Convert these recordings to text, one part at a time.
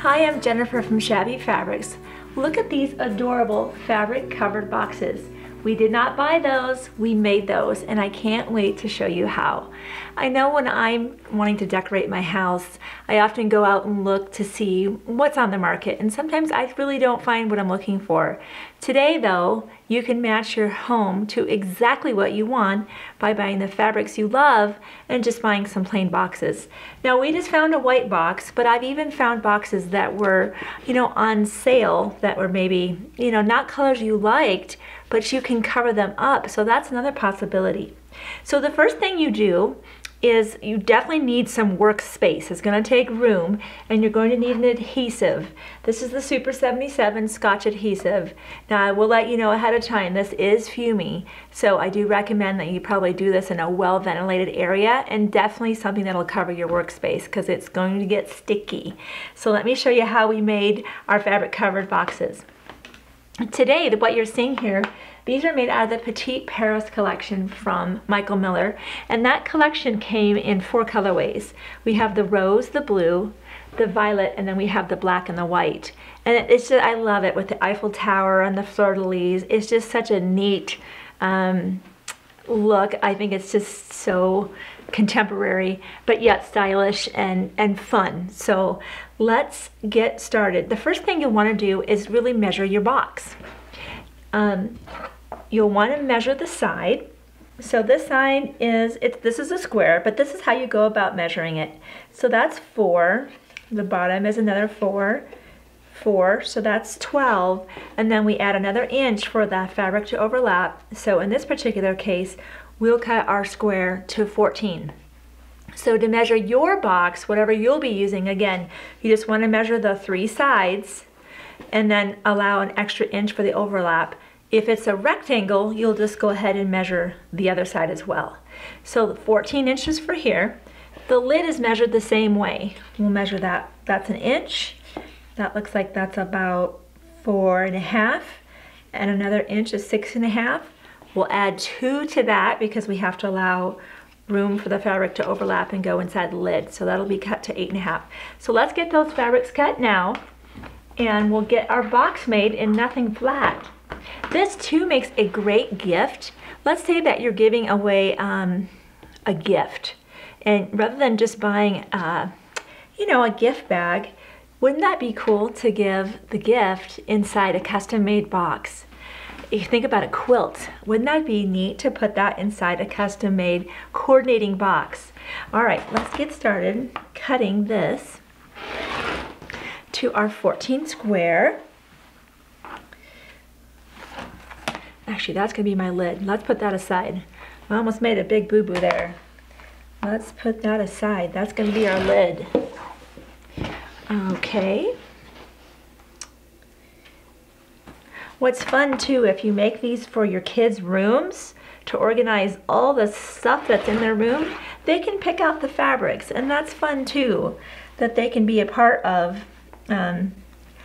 Hi, I'm Jennifer from Shabby Fabrics. Look at these adorable fabric covered boxes. We did not buy those, we made those, and I can't wait to show you how. I know when I'm wanting to decorate my house, I often go out and look to see what's on the market, and sometimes I really don't find what I'm looking for. Today though, you can match your home to exactly what you want by buying the fabrics you love and just buying some plain boxes. Now we just found a white box, but I've even found boxes that were, on sale that were maybe, not colors you liked, but you can cover them up. So that's another possibility. So the first thing you do is you definitely need some workspace. It's going to take room, and you're going to need an adhesive. This is the Super 77 Scotch adhesive. Now I will let you know ahead of time, this is fumey, so I do recommend that you probably do this in a well ventilated area, and definitely something that'll cover your workspace because it's going to get sticky. So let me show you how we made our fabric covered boxes. Today, what you're seeing here, these are made out of the Petite Paris collection from Michael Miller, and that collection came in 4 colorways. We have the rose, the blue, the violet, and then we have the black and the white. And it's just, I love it with the Eiffel Tower and the Fleur-de-lis. It's just such a neat look. I think it's just so contemporary, but yet stylish and fun. So let's get started. The first thing you'll want to do is really measure your box. You'll want to measure the side. So this side is, this is a square, but this is how you go about measuring it. So that's 4. The bottom is another 4. 4, so that's 12, and then we add another inch for the fabric to overlap. So in this particular case, we'll cut our square to 14. So to measure your box, whatever you'll be using, again, you just want to measure the 3 sides and then allow an extra inch for the overlap. If it's a rectangle, you'll just go ahead and measure the other side as well. So 14 inches for here. The lid is measured the same way. We'll measure that. That's an inch. That looks like that's about 4.5, and another inch is 6.5. We'll add 2 to that because we have to allow room for the fabric to overlap and go inside the lid. So that'll be cut to 8.5. So let's get those fabrics cut now, and we'll get our box made in nothing flat. This too makes a great gift. Let's say that you're giving away a gift, and rather than just buying a gift bag, wouldn't that be cool to give the gift inside a custom-made box? If you think about a quilt, wouldn't that be neat to put that inside a custom-made coordinating box? All right, let's get started cutting this to our 14 square. Actually, that's gonna be my lid. Let's put that aside. I almost made a big boo-boo there. Let's put that aside. That's gonna be our lid. Okay. What's fun too, if you make these for your kids' rooms to organize all the stuff that's in their room, they can pick out the fabrics, and that's fun too, that they can be a part of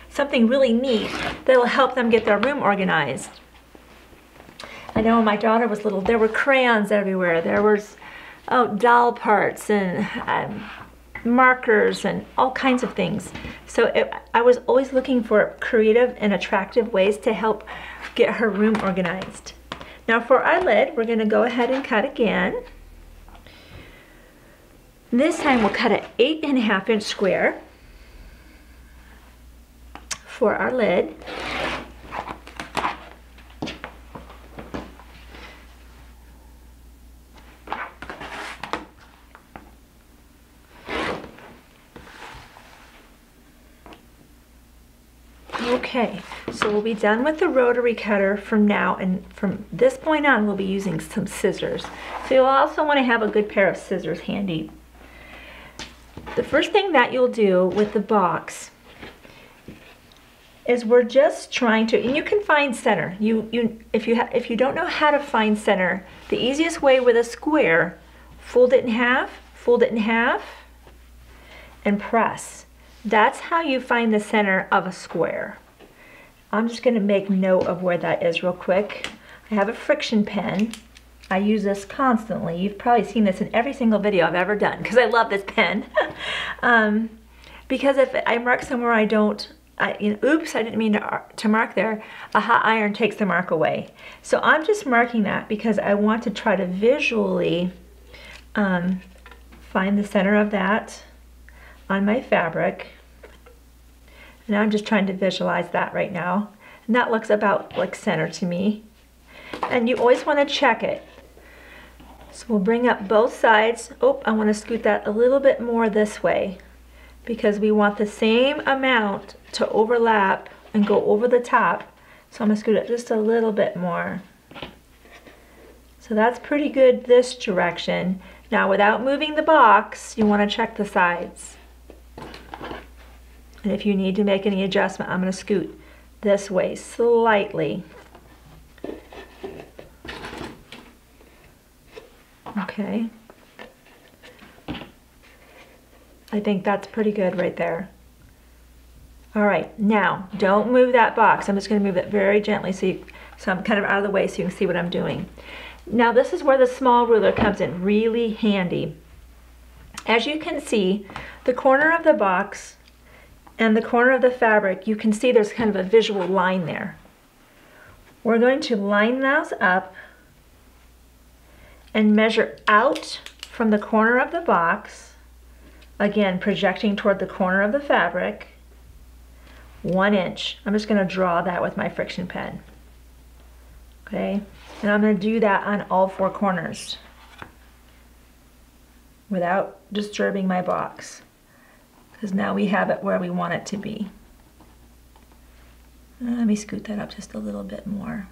something really neat that will help them get their room organized. I know when my daughter was little, there were crayons everywhere. There was doll parts and markers and all kinds of things. So I was always looking for creative and attractive ways to help get her room organized. Now for our lid, we're going to go ahead and cut again. This time we'll cut an 8.5 inch square for our lid. Okay, so we'll be done with the rotary cutter from now, and from this point on we'll be using some scissors. So you'll also want to have a good pair of scissors handy. The first thing that you'll do with the box is we're just trying to, and you can find center. If you don't know how to find center, the easiest way with a square, fold it in half, and press. That's how you find the center of a square. I'm just going to make note of where that is real quick. I have a friction pen. I use this constantly. You've probably seen this in every single video I've ever done because I love this pen. because if I mark somewhere I don't, oops, I didn't mean to mark there, a hot iron takes the mark away. So I'm just marking that because I want to try to visually find the center of that on my fabric. And I'm just trying to visualize that right now. And that looks about like center to me. And you always want to check it. So we'll bring up both sides. Oh, I want to scoot that a little bit more this way because we want the same amount to overlap and go over the top. So I'm going to scoot it just a little bit more. So that's pretty good this direction. Now without moving the box, you want to check the sides. And if you need to make any adjustment, I'm going to scoot this way slightly. Okay. I think that's pretty good right there. All right, now don't move that box. I'm just going to move it very gently so I'm kind of out of the way so you can see what I'm doing. Now this is where the small ruler comes in really handy. As you can see, the corner of the box and the corner of the fabric, you can see there's kind of a visual line there. We're going to line those up and measure out from the corner of the box, again projecting toward the corner of the fabric, 1 inch. I'm just going to draw that with my friction pen. Okay, and I'm going to do that on all 4 corners without disturbing my box, because now we have it where we want it to be. Let me scoot that up just a little bit more.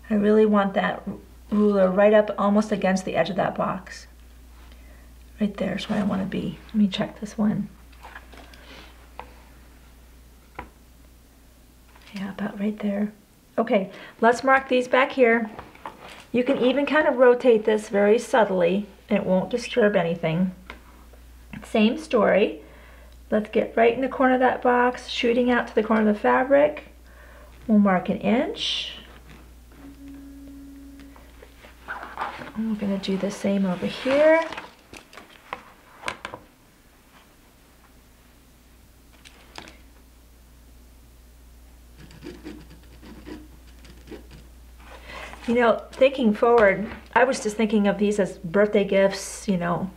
I really want that ruler right up almost against the edge of that box. Right there is where I want to be. Let me check this one. Yeah, about right there. Okay, let's mark these back here. You can even kind of rotate this very subtly and it won't disturb anything. Same story. Let's get right in the corner of that box, shooting out to the corner of the fabric. We'll mark 1 inch. And we're going to do the same over here. You know, thinking forward, I was just thinking of these as birthday gifts, you know,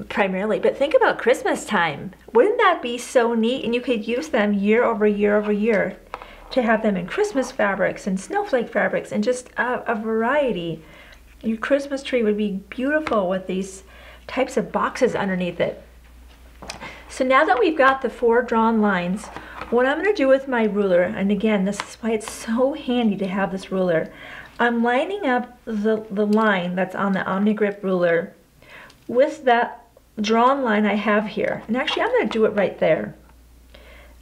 primarily. But think about Christmas time. Wouldn't that be so neat? And you could use them year over year over year to have them in Christmas fabrics and snowflake fabrics and just a variety. Your Christmas tree would be beautiful with these types of boxes underneath it. So now that we've got the 4 drawn lines, what I'm going to do with my ruler, and again, this is why it's so handy to have this ruler, I'm lining up the line that's on the OmniGrip ruler with that drawn line I have here. And actually, I'm going to do it right there.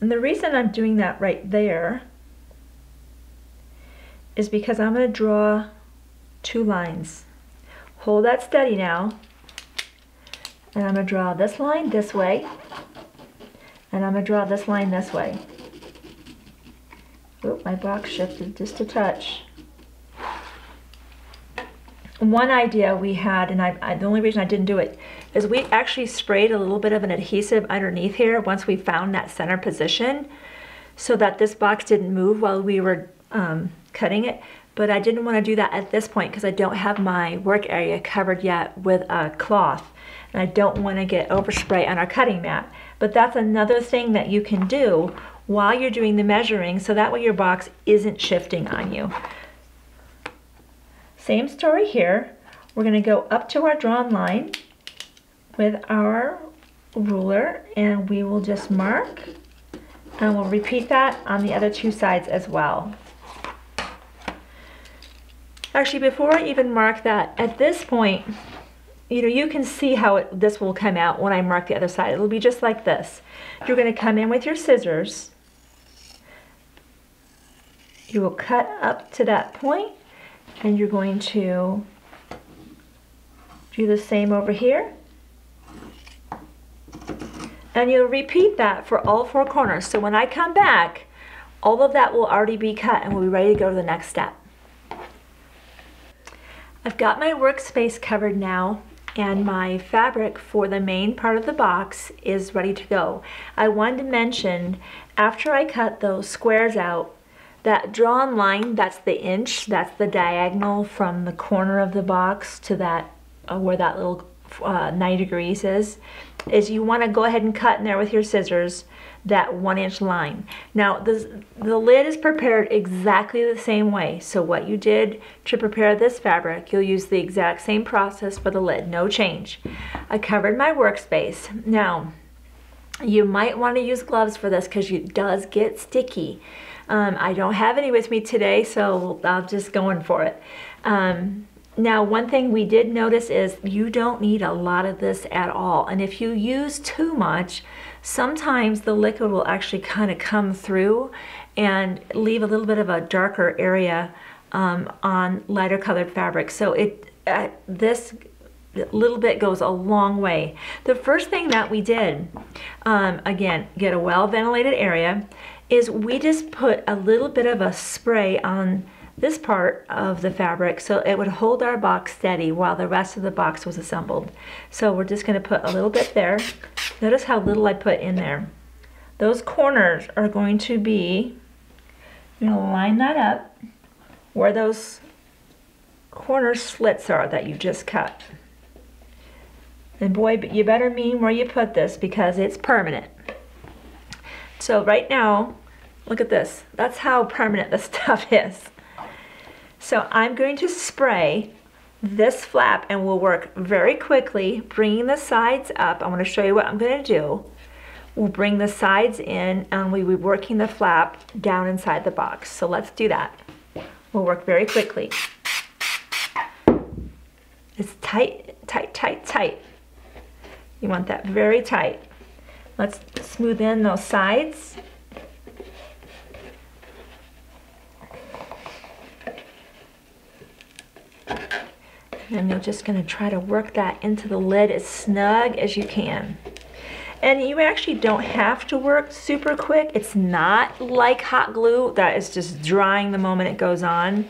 And the reason I'm doing that right there is because I'm going to draw 2 lines. Hold that steady now. And I'm going to draw this line this way. And I'm going to draw this line this way. Oop, my box shifted just a touch. One idea we had, and the only reason I didn't do it, is we actually sprayed a little bit of an adhesive underneath here once we found that center position so that this box didn't move while we were cutting it. But I didn't want to do that at this point because I don't have my work area covered yet with a cloth. And I don't want to get overspray on our cutting mat. But that's another thing that you can do while you're doing the measuring so that way your box isn't shifting on you. Same story here. We're going to go up to our drawn line with our ruler and we will just mark, and we'll repeat that on the other 2 sides as well. Actually, before I even mark that, at this point, you know, you can see how this will come out when I mark the other side. It'll be just like this. You're going to come in with your scissors. You will cut up to that point, and you're going to do the same over here. And you'll repeat that for all 4 corners. So when I come back, all of that will already be cut and we'll be ready to go to the next step. I've got my workspace covered now, and my fabric for the main part of the box is ready to go. I wanted to mention, after I cut those squares out, that drawn line, that's the inch, that's the diagonal from the corner of the box to that where that little 90 degrees is you want to go ahead and cut in there with your scissors that 1 inch line. Now the lid is prepared exactly the same way. So what you did to prepare this fabric, you'll use the exact same process for the lid, no change. I covered my workspace. Now you might want to use gloves for this because it does get sticky. I don't have any with me today, so I'm just going for it. Now, one thing we did notice is you don't need a lot of this at all. And if you use too much, sometimes the liquid will actually kind of come through and leave a little bit of a darker area on lighter colored fabric. So this little bit goes a long way. The first thing that we did, again, get a well ventilated area, is we just put a little bit of a spray on this part of the fabric so it would hold our box steady while the rest of the box was assembled. So we're just going to put a little bit there. Notice how little I put in there. Those corners are going to be, you're going to line that up where those corner slits are that you just cut. And boy, you better mean where you put this because it's permanent. So right now, look at this. That's how permanent this stuff is. So I'm going to spray this flap and we'll work very quickly, bringing the sides up. I want to show you what I'm going to do. We'll bring the sides in and we'll be working the flap down inside the box. So let's do that. We'll work very quickly. It's tight, tight, tight, tight. You want that very tight. Let's smooth in those sides. And you're just going to try to work that into the lid as snug as you can. And you actually don't have to work super quick. It's not like hot glue that is just drying the moment it goes on.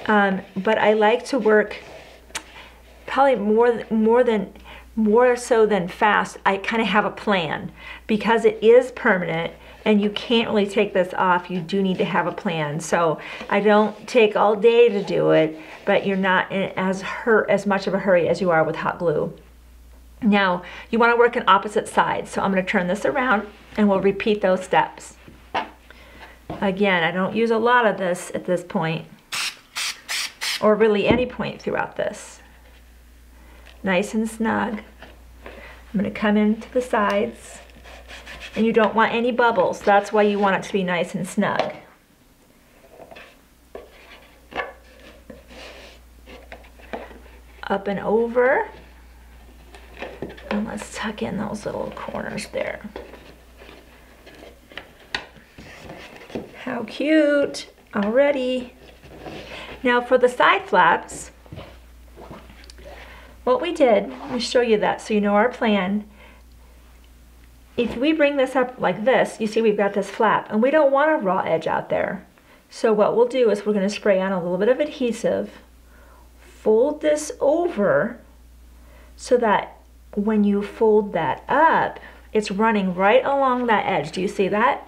But I like to work probably more so than fast. I kind of have a plan because it is permanent. And you can't really take this off. You do need to have a plan. So I don't take all day to do it, but you're not in as much of a hurry as you are with hot glue. Now, you want to work in opposite sides. So I'm going to turn this around and we'll repeat those steps. Again, I don't use a lot of this at this point, or really any point throughout this. Nice and snug. I'm going to come into the sides. And you don't want any bubbles. That's why you want it to be nice and snug. Up and over. And let's tuck in those little corners there. How cute already. Now for the side flaps, what we did, let me show you that so you know our plan. If we bring this up like this, you see we've got this flap and we don't want a raw edge out there. So what we'll do is we're going to spray on a little bit of adhesive, fold this over so that when you fold that up, it's running right along that edge. Do you see that?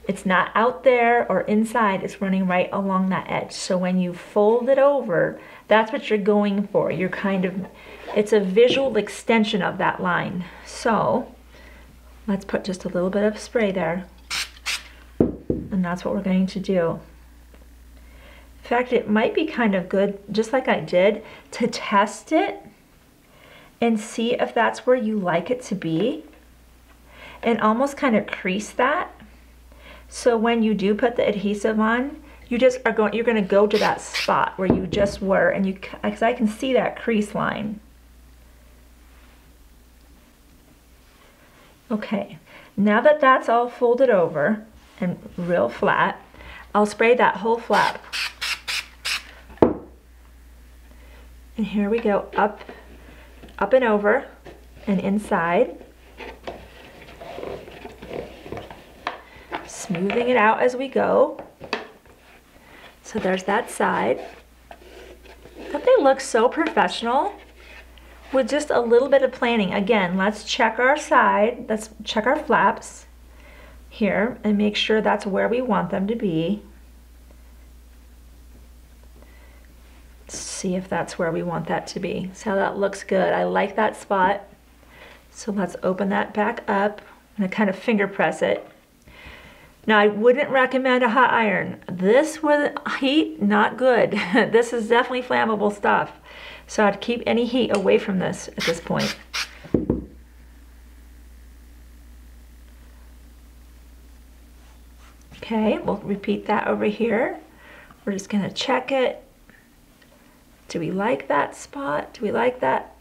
It's not out there or inside, it's running right along that edge. So when you fold it over, that's what you're going for. You're it's a visual extension of that line. So let's put just a little bit of spray there. And that's what we're going to do. In fact, it might be kind of good, just like I did, to test it and see if that's where you like it to be. And almost kind of crease that. So when you do put the adhesive on, you're going to go to that spot where you just were, and because I can see that crease line. Okay, now that that's all folded over and real flat, I'll spray that whole flap. And here we go, up and over and inside. Smoothing it out as we go. So there's that side. Don't they looks so professional with just a little bit of planning. Again, let's check our side, let's check our flaps here and make sure that's where we want them to be. See if that's where we want that to be. So that looks good. I like that spot. So let's open that back up and kind of finger press it. Now I wouldn't recommend a hot iron. This with heat, not good. This is definitely flammable stuff. So I'd keep any heat away from this at this point. Okay, we'll repeat that over here. We're just gonna check it. Do we like that spot? Do we like that?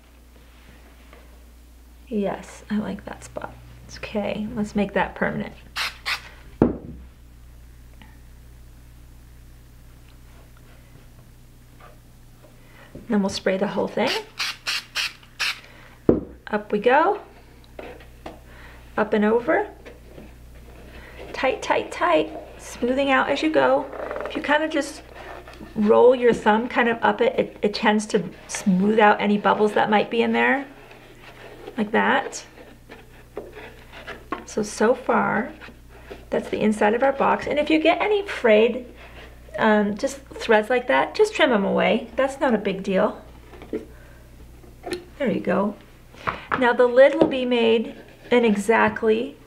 Yes, I like that spot. Okay, let's make that permanent. Then we'll spray the whole thing. Up we go. Up and over. Tight, tight, tight. Smoothing out as you go. If you kind of just roll your thumb kind of up it tends to smooth out any bubbles that might be in there. Like that. So far, that's the inside of our box. And if you get any frayed just threads like that, just trim them away. That's not a big deal. There you go. Now the lid will be made in exactly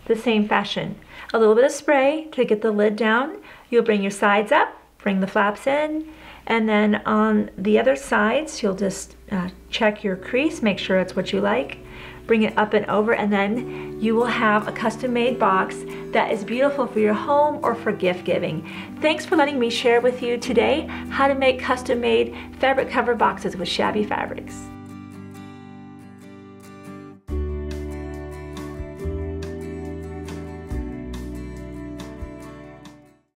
the same fashion. A little bit of spray to get the lid down. You'll bring your sides up, bring the flaps in, and then on the other sides, you'll just check your crease, make sure it's what you like. Bring it up and over, and then you will have a custom-made box that is beautiful for your home or for gift giving. Thanks for letting me share with you today how to make custom-made fabric cover boxes with Shabby Fabrics.